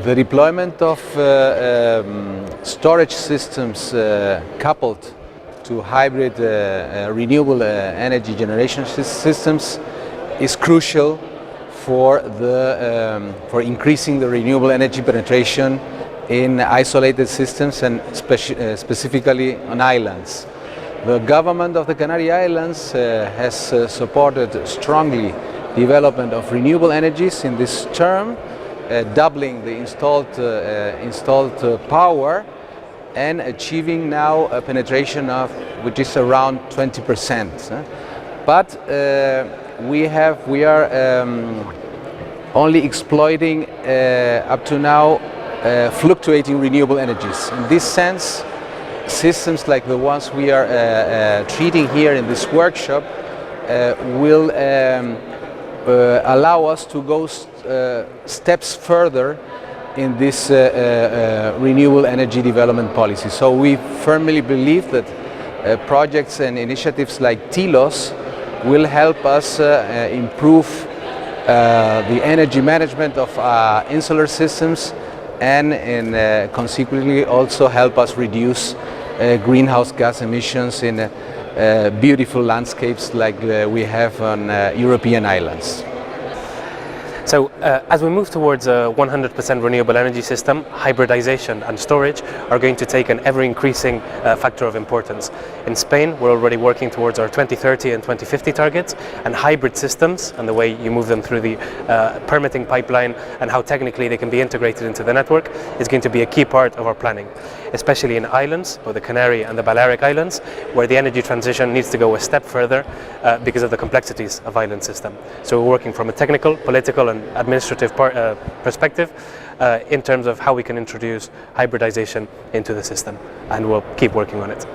The deployment of storage systems coupled to hybrid renewable energy generation systems is crucial for increasing the renewable energy penetration in isolated systems and specifically on islands. The government of the Canary Islands has supported strongly development of renewable energies in this term, doubling the installed power and achieving now a penetration of which is around 20%. But we are only exploiting up to now fluctuating renewable energies. In this sense, systems like the ones we are treating here in this workshop will allow us to go steps further in this renewable energy development policy. So we firmly believe that projects and initiatives like Tilos will help us improve the energy management of insular systems and consequently also help us reduce greenhouse gas emissions in beautiful landscapes like we have on European islands. So as we move towards a 100% renewable energy system, hybridization and storage are going to take an ever-increasing factor of importance. In Spain, we're already working towards our 2030 and 2050 targets, and hybrid systems and the way you move them through the permitting pipeline and how technically they can be integrated into the network is going to be a key part of our planning, especially in islands, or the Canary and the Balearic Islands, where the energy transition needs to go a step further because of the complexities of island system. So we're working from a technical, political and administrative perspective in terms of how we can introduce hybridization into the system, and we'll keep working on it.